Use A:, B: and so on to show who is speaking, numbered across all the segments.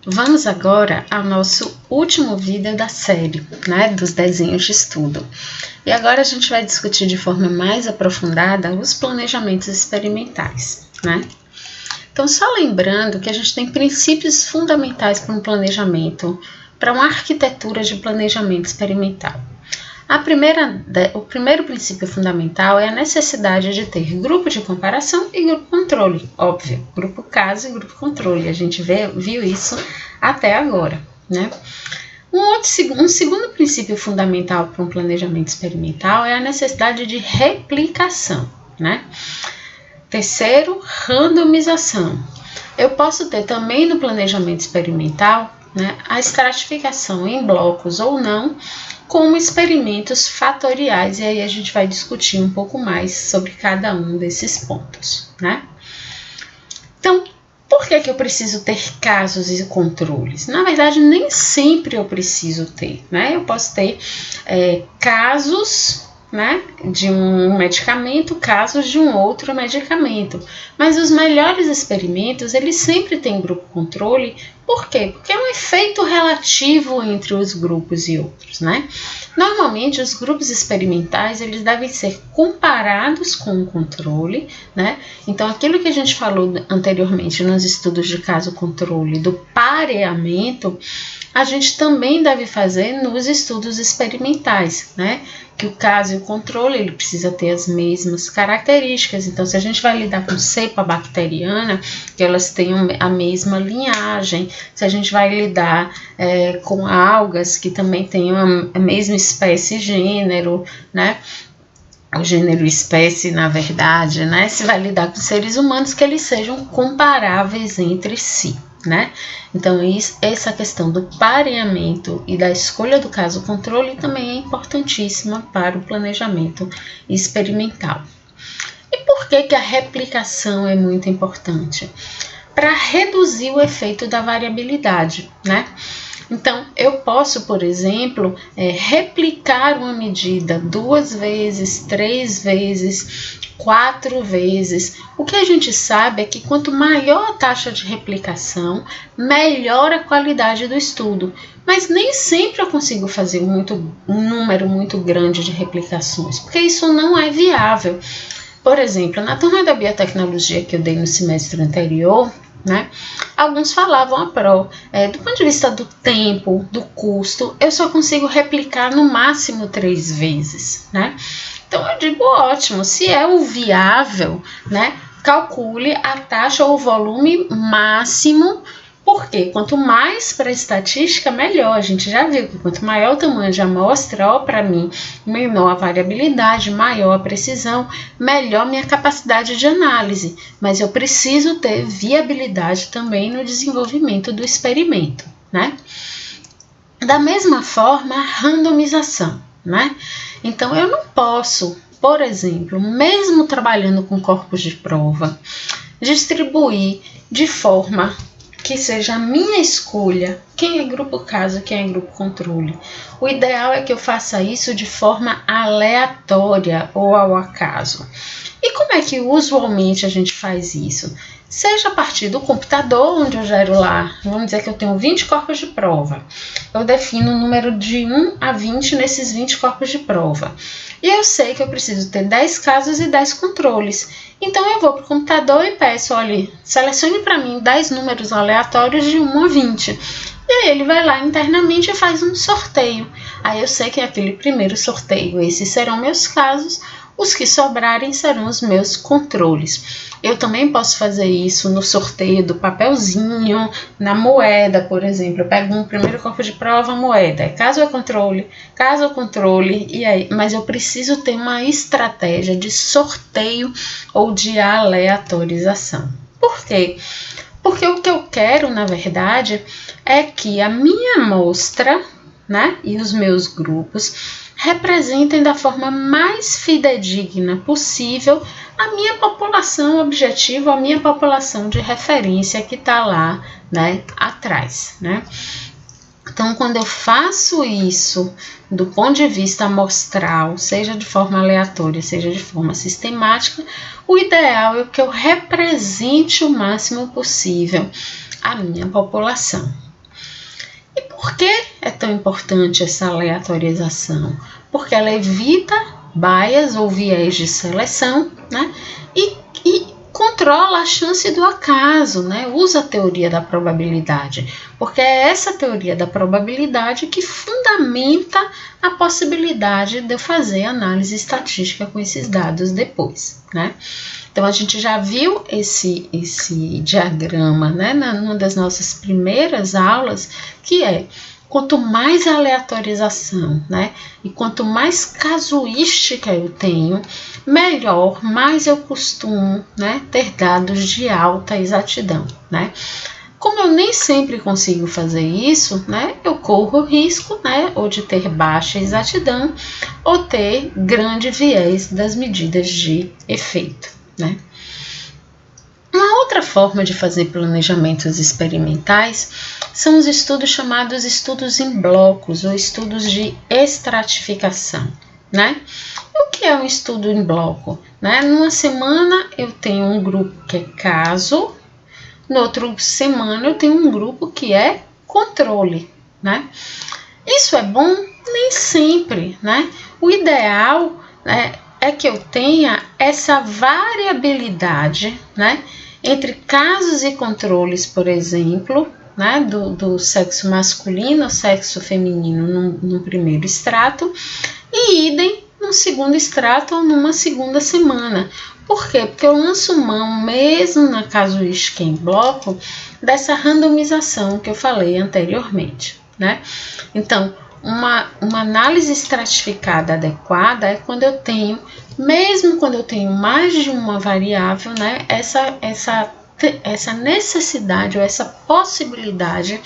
A: Vamos agora ao nosso último vídeo da série, né, dos desenhos de estudo. E agora a gente vai discutir de forma mais aprofundada os planejamentos experimentais, né? Então, só lembrando que a gente tem princípios fundamentais para um planejamento, para uma arquitetura de planejamento experimental. O primeiro princípio fundamental é a necessidade de ter grupo de comparação e grupo controle, óbvio, grupo caso e grupo controle, a gente viu isso até agora, né? Um segundo princípio fundamental para um planejamento experimental é a necessidade de replicação, né? Terceiro, randomização. Eu posso ter também no planejamento experimental, né, a estratificação em blocos ou não, como experimentos fatoriais, e aí a gente vai discutir um pouco mais sobre cada um desses pontos, né? Então, por que eu preciso ter casos e controles? Na verdade, nem sempre eu preciso ter, né? Eu posso ter casos, né, de um medicamento, casos de um outro medicamento. Mas os melhores experimentos, eles sempre têm grupo controle. Por quê? Porque é um efeito relativo entre os grupos e outros, né? Normalmente, os grupos experimentais, eles devem ser comparados com o controle, né? Então, aquilo que a gente falou anteriormente nos estudos de caso-controle do pareamento, a gente também deve fazer nos estudos experimentais, né? Que o caso e o controle, ele precisa ter as mesmas características. Então, se a gente vai lidar com cepa bacteriana, que elas tenham a mesma linhagem. Se a gente vai lidar com algas, que também tenham a mesma espécie e gênero, né? O gênero e espécie, na verdade, né? Se vai lidar com seres humanos, que eles sejam comparáveis entre si, né? Então, essa questão do pareamento e da escolha do caso controle também é importantíssima para o planejamento experimental. E por que a replicação é muito importante? Para reduzir o efeito da variabilidade, né? Então, eu posso, por exemplo, replicar uma medida 2 vezes, 3 vezes, 4 vezes. O que a gente sabe é que quanto maior a taxa de replicação, melhor a qualidade do estudo. Mas nem sempre eu consigo fazer um número muito grande de replicações, porque isso não é viável. Por exemplo, na turma da biotecnologia que eu dei no semestre anterior, né, alguns falavam do ponto de vista do tempo, do custo, eu só consigo replicar no máximo 3 vezes, né? Então eu digo, ótimo, se é o viável, né, calcule a taxa ou o volume máximo. Porque quanto mais para a estatística, melhor. A gente já viu que quanto maior o tamanho de amostra, para mim, menor a variabilidade, maior a precisão, melhor minha capacidade de análise. Mas eu preciso ter viabilidade também no desenvolvimento do experimento, né? Da mesma forma, a randomização, né? Então, eu não posso, por exemplo, mesmo trabalhando com corpos de prova, distribuir de forma que seja a minha escolha, quem é grupo caso, quem é grupo controle. O ideal é que eu faça isso de forma aleatória ou ao acaso. E como é que usualmente a gente faz isso? Seja a partir do computador, onde eu gero lá, vamos dizer que eu tenho 20 corpos de prova. Eu defino um número de 1 a 20 nesses 20 corpos de prova. E eu sei que eu preciso ter 10 casos e 10 controles. Então, eu vou para o computador e peço, olha, selecione para mim 10 números aleatórios de 1 a 20. E aí ele vai lá internamente e faz um sorteio. Aí eu sei que aquele primeiro sorteio, esses serão meus casos, os que sobrarem serão os meus controles. Eu também posso fazer isso no sorteio do papelzinho, na moeda, por exemplo. Eu pego um primeiro corpo de prova, moeda. Caso é controle, e aí, mas eu preciso ter uma estratégia de sorteio ou de aleatorização. Por quê? Porque o que eu quero, na verdade, é que a minha amostra, né, e os meus grupos representem da forma mais fidedigna possível a minha população objetivo, a minha população de referência que está lá, né, atrás, né? Então, quando eu faço isso do ponto de vista amostral, seja de forma aleatória, seja de forma sistemática, o ideal é que eu represente o máximo possível a minha população, que é tão importante essa aleatorização? Porque ela evita bias ou viés de seleção, né? E controla a chance do acaso, né? Usa a teoria da probabilidade, porque é essa teoria da probabilidade que fundamenta a possibilidade de eu fazer análise estatística com esses dados depois, né? Então, a gente já viu esse diagrama, né, numa das nossas primeiras aulas, que é quanto mais aleatorização, né, e quanto mais casuística eu tenho, melhor, mais eu costumo, né, ter dados de alta exatidão, né. Como eu nem sempre consigo fazer isso, né, eu corro o risco, né, ou de ter baixa exatidão ou ter grande viés das medidas de efeito, né. Uma outra forma de fazer planejamentos experimentais são os estudos chamados estudos em blocos ou estudos de estratificação, né? O que é um estudo em bloco? Né? Numa semana eu tenho um grupo que é caso, na outra semana eu tenho um grupo que é controle, né? Isso é bom? Nem sempre, né? O ideal, né, é que eu tenha essa variabilidade, né, entre casos e controles, por exemplo, né, do sexo masculino ou sexo feminino no primeiro extrato e idem no segundo extrato ou numa segunda semana. Por quê? Porque eu lanço mão, mesmo na casuística em bloco, dessa randomização que eu falei anteriormente, né? Então, uma análise estratificada adequada é quando eu tenho, mesmo quando eu tenho mais de uma variável, né, essa necessidade ou essa possibilidade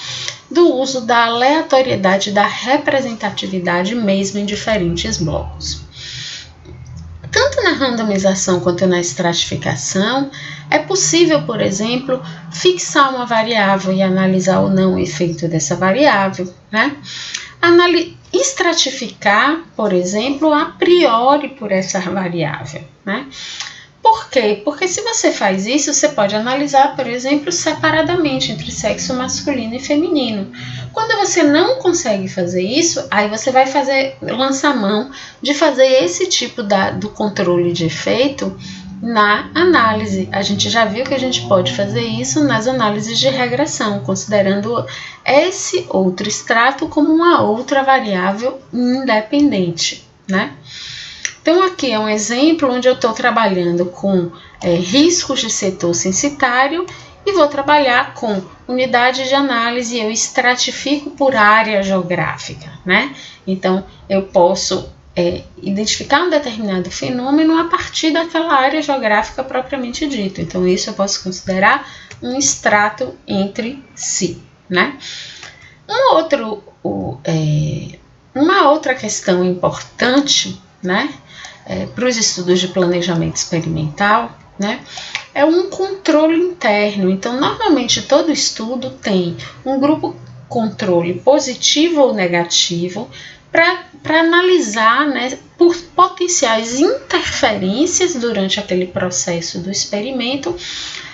A: do uso da aleatoriedade, da representatividade mesmo em diferentes blocos. Tanto na randomização quanto na estratificação, é possível, por exemplo, fixar uma variável e analisar ou não o efeito dessa variável, né? Estratificar, por exemplo, a priori por essa variável, né? Por quê? Porque se você faz isso, você pode analisar, por exemplo, separadamente entre sexo masculino e feminino. Quando você não consegue fazer isso, aí você vai lançar mão de fazer esse tipo do controle de efeito na análise. A gente já viu que a gente pode fazer isso nas análises de regressão, considerando esse outro extrato como uma outra variável independente, né? Então, aqui é um exemplo onde eu estou trabalhando com riscos de setor censitário e vou trabalhar com unidade de análise, eu estratifico por área geográfica, né? Então, eu posso identificar um determinado fenômeno a partir daquela área geográfica propriamente dita. Então, isso eu posso considerar um extrato entre si, né? Uma outra questão importante, né, para os estudos de planejamento experimental, né, é um controle interno. Então, normalmente, todo estudo tem um grupo controle positivo ou negativo para analisar, né, por potenciais interferências durante aquele processo do experimento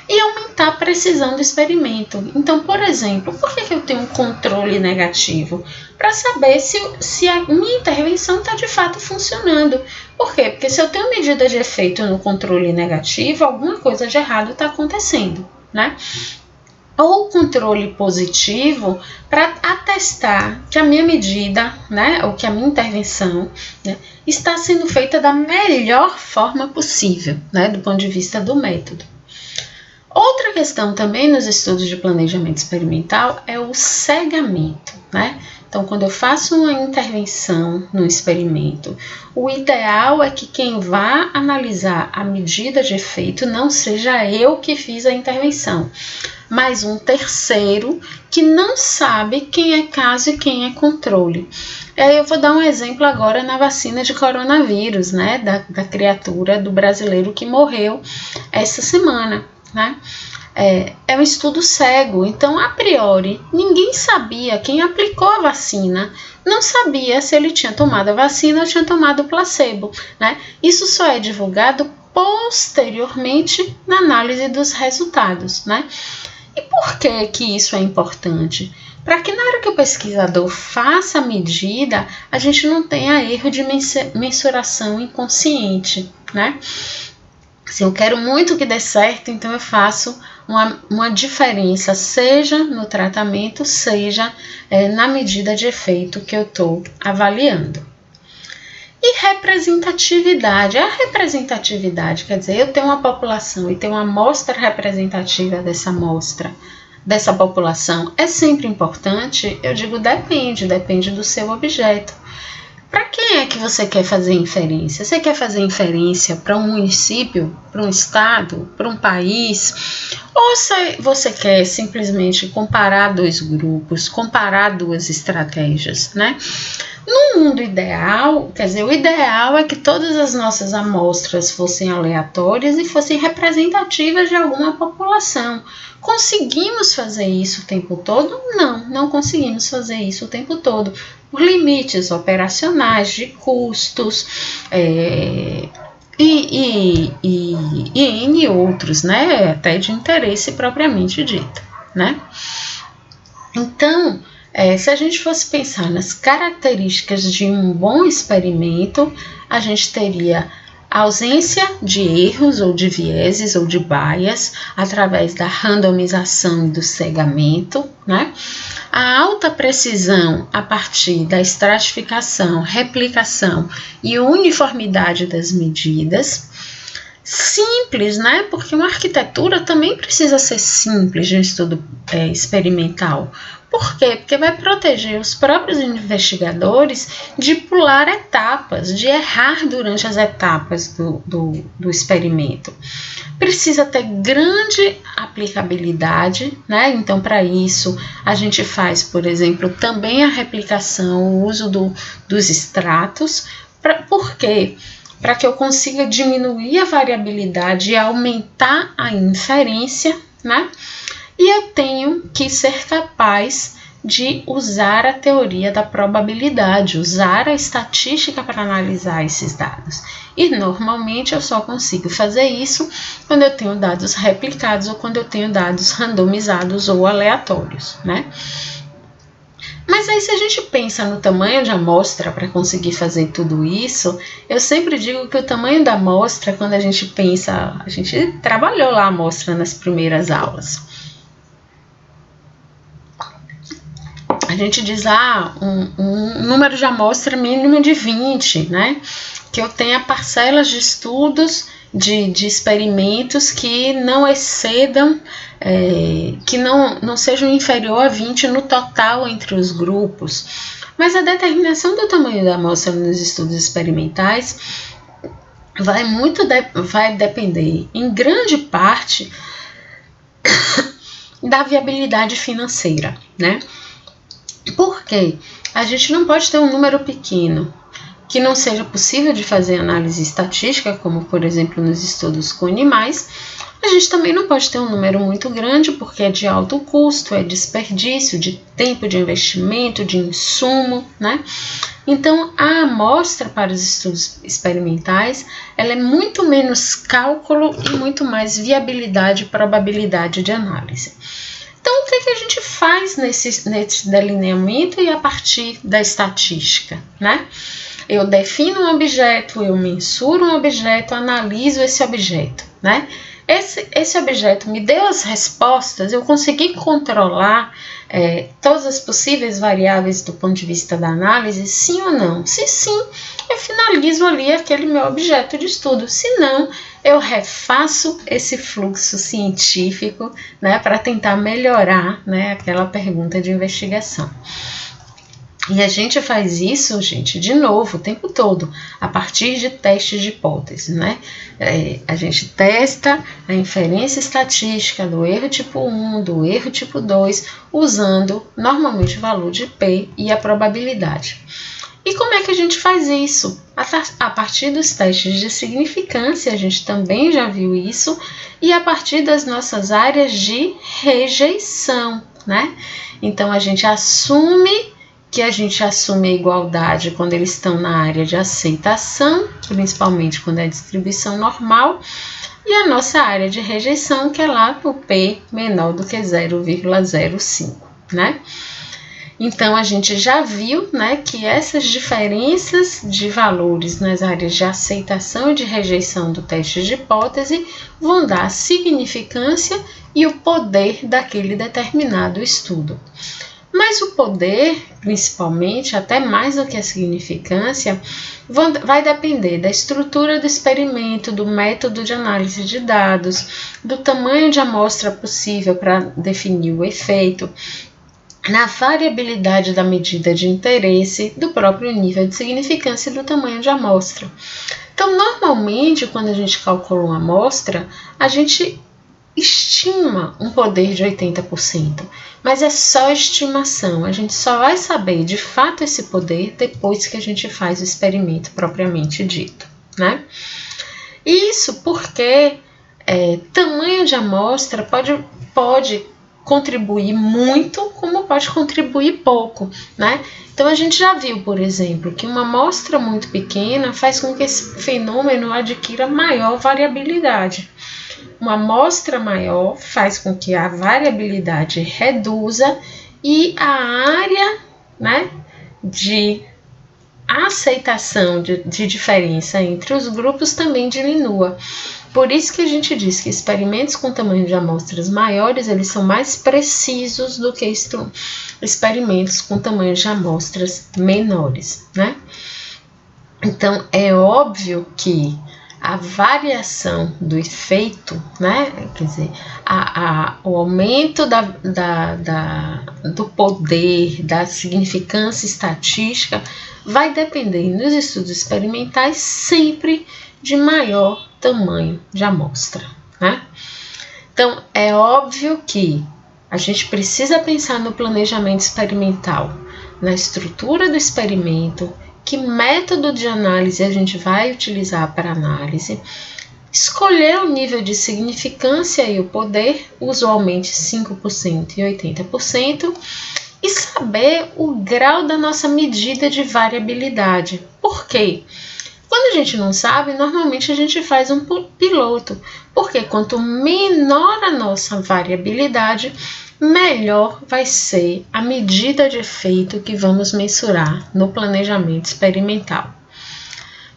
A: e aumentar a precisão do experimento. Então, por exemplo, por que eu tenho um controle negativo? Para saber se a minha intervenção está de fato funcionando. Por quê? Porque se eu tenho medida de efeito no controle negativo, alguma coisa de errado está acontecendo, né? Ou controle positivo para atestar que a minha medida, né, ou que a minha intervenção, né, está sendo feita da melhor forma possível, né, do ponto de vista do método. Outra questão também nos estudos de planejamento experimental é o cegamento, né? Então, quando eu faço uma intervenção no experimento, o ideal é que quem vá analisar a medida de efeito não seja eu que fiz a intervenção, mas um terceiro que não sabe quem é caso e quem é controle. Eu vou dar um exemplo agora na vacina de coronavírus, né? Da criatura do brasileiro que morreu essa semana, né? É um estudo cego, então a priori ninguém sabia, quem aplicou a vacina não sabia se ele tinha tomado a vacina ou tinha tomado o placebo, né? Isso só é divulgado posteriormente na análise dos resultados, né? E por que isso é importante? Para que na hora que o pesquisador faça a medida, a gente não tenha erro de mensuração inconsciente, né? Se eu quero muito que dê certo, então eu faço uma diferença, seja no tratamento, seja na medida de efeito que eu estou avaliando. E representatividade. A representatividade quer dizer, eu tenho uma população e tenho uma amostra representativa dessa população. É sempre importante? Eu digo depende do seu objeto. Para quem é que você quer fazer inferência? Você quer fazer inferência para um município, para um estado, para um país? Ou você quer simplesmente comparar dois grupos, comparar duas estratégias, né? No mundo ideal, quer dizer, o ideal é que todas as nossas amostras fossem aleatórias e fossem representativas de alguma população. Conseguimos fazer isso o tempo todo? Não conseguimos fazer isso o tempo todo. Por limites operacionais, de custos e N outros, né? Até de interesse propriamente dito, né? Então, se a gente fosse pensar nas características de um bom experimento, a gente teria a ausência de erros ou de vieses ou de bias através da randomização e do cegamento, né? A alta precisão a partir da estratificação, replicação e uniformidade das medidas. Simples, né? Porque uma arquitetura também precisa ser simples de um estudo experimental. Por quê? Porque vai proteger os próprios investigadores de pular etapas, de errar durante as etapas do experimento. Precisa ter grande aplicabilidade, né? Então, para isso, a gente faz, por exemplo, também a replicação, o uso dos extratos. Por quê? Para que eu consiga diminuir a variabilidade e aumentar a inferência, né? E eu tenho que ser capaz de usar a teoria da probabilidade, usar a estatística para analisar esses dados. E normalmente eu só consigo fazer isso quando eu tenho dados replicados ou quando eu tenho dados randomizados ou aleatórios, né? Mas aí, se a gente pensa no tamanho de amostra para conseguir fazer tudo isso, eu sempre digo que o tamanho da amostra, quando a gente pensa, a gente trabalhou lá a amostra nas primeiras aulas. A gente diz um número de amostra mínimo de 20, né? Que eu tenha parcelas de estudos, de experimentos que não excedam, que não sejam inferior a 20 no total entre os grupos. Mas a determinação do tamanho da amostra nos estudos experimentais vai depender, em grande parte, da viabilidade financeira, né? Por quê? A gente não pode ter um número pequeno que não seja possível de fazer análise estatística, como por exemplo nos estudos com animais. A gente também não pode ter um número muito grande, porque é de alto custo, é desperdício de tempo, de investimento, de insumo, né? Então, a amostra para os estudos experimentais, ela é muito menos cálculo e muito mais viabilidade e probabilidade de análise. Então, o que a gente faz nesse delineamento e a partir da estatística, né? Eu defino um objeto, eu mensuro um objeto, analiso esse objeto, né? Esse objeto me deu as respostas, eu consegui controlar todas as possíveis variáveis do ponto de vista da análise, sim ou não? Se sim, eu finalizo ali aquele meu objeto de estudo. Se não, eu refaço esse fluxo científico, né, para tentar melhorar, né, aquela pergunta de investigação. E a gente faz isso, gente, de novo, o tempo todo, a partir de testes de hipótese, né? A gente testa a inferência estatística do erro tipo 1, do erro tipo 2, usando normalmente o valor de P e a probabilidade. E como é que a gente faz isso? A partir dos testes de significância, a gente também já viu isso, e a partir das nossas áreas de rejeição, né? Então, a gente assume a igualdade quando eles estão na área de aceitação, principalmente quando é distribuição normal, e a nossa área de rejeição, que é lá o P menor do que 0,05, né? Então, a gente já viu, né, que essas diferenças de valores nas áreas de aceitação e de rejeição do teste de hipótese vão dar a significância e o poder daquele determinado estudo. Mas o poder, principalmente, até mais do que a significância, vai depender da estrutura do experimento, do método de análise de dados, do tamanho de amostra possível para definir o efeito, na variabilidade da medida de interesse, do próprio nível de significância e do tamanho de amostra. Então, normalmente, quando a gente calcula uma amostra, a gente estima um poder de 80%, mas é só estimação, a gente só vai saber de fato esse poder depois que a gente faz o experimento propriamente dito, né? Isso porque tamanho de amostra pode contribuir muito, como pode contribuir pouco, né? Então, a gente já viu, por exemplo, que uma amostra muito pequena faz com que esse fenômeno adquira maior variabilidade. Uma amostra maior faz com que a variabilidade reduza e a área, né, de aceitação de diferença entre os grupos também diminua. Por isso que a gente diz que experimentos com tamanho de amostras maiores, eles são mais precisos do que experimentos com tamanho de amostras menores, né? Então, é óbvio que a variação do efeito, né? Quer dizer, o aumento do poder, da significância estatística, vai depender nos estudos experimentais sempre de maior tamanho de amostra, né? Então, é óbvio que a gente precisa pensar no planejamento experimental, na estrutura do experimento, que método de análise a gente vai utilizar para análise, escolher o nível de significância e o poder, usualmente 5% e 80%, e saber o grau da nossa medida de variabilidade. Por quê? Quando a gente não sabe, normalmente a gente faz um piloto, porque quanto menor a nossa variabilidade, melhor vai ser a medida de efeito que vamos mensurar no planejamento experimental.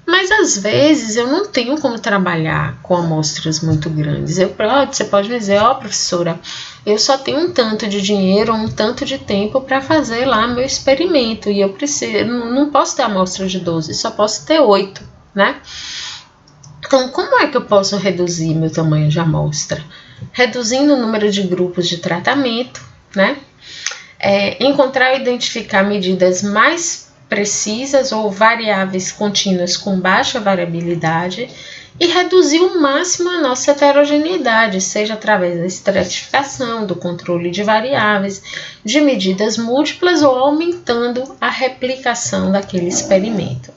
A: Mas às vezes eu não tenho como trabalhar com amostras muito grandes. Você pode me dizer, professora, eu só tenho um tanto de dinheiro, um tanto de tempo para fazer lá meu experimento e eu não posso ter amostra de 12, só posso ter 8, né? Então, como é que eu posso reduzir meu tamanho de amostra? Reduzindo o número de grupos de tratamento, né? Encontrar e identificar medidas mais precisas ou variáveis contínuas com baixa variabilidade e reduzir ao máximo a nossa heterogeneidade, seja através da estratificação, do controle de variáveis, de medidas múltiplas ou aumentando a replicação daquele experimento.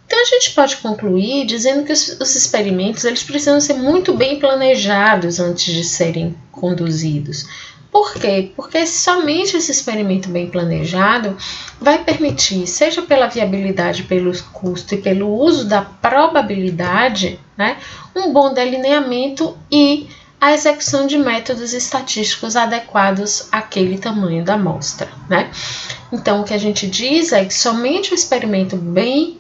A: Então, a gente pode concluir dizendo que os experimentos eles precisam ser muito bem planejados antes de serem conduzidos. Por quê? Porque somente esse experimento bem planejado vai permitir, seja pela viabilidade, pelo custo e pelo uso da probabilidade, né, um bom delineamento e a execução de métodos estatísticos adequados àquele tamanho da amostra, né? Então, o que a gente diz é que somente o experimento bem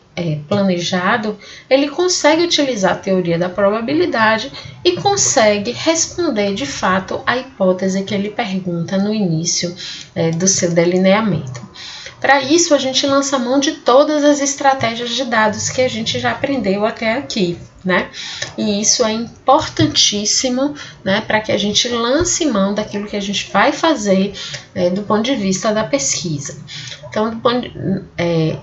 A: planejado, ele consegue utilizar a teoria da probabilidade e consegue responder de fato a hipótese que ele pergunta no início do seu delineamento. Para isso, a gente lança mão de todas as estratégias de dados que a gente já aprendeu até aqui, né? E isso é importantíssimo, né, para que a gente lance mão daquilo que a gente vai fazer do ponto de vista da pesquisa. Então,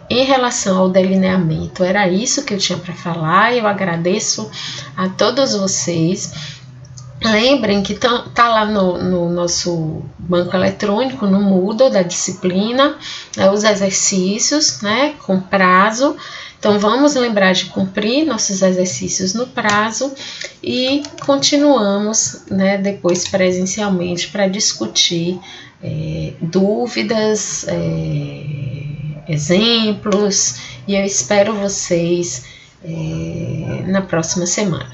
A: em relação ao delineamento, era isso que eu tinha para falar. Eu agradeço a todos vocês. Lembrem que tá lá no nosso banco eletrônico, no Moodle da disciplina, os exercícios, né, com prazo. Então, vamos lembrar de cumprir nossos exercícios no prazo e continuamos, né, depois presencialmente para discutir dúvidas, exemplos, e eu espero vocês na próxima semana.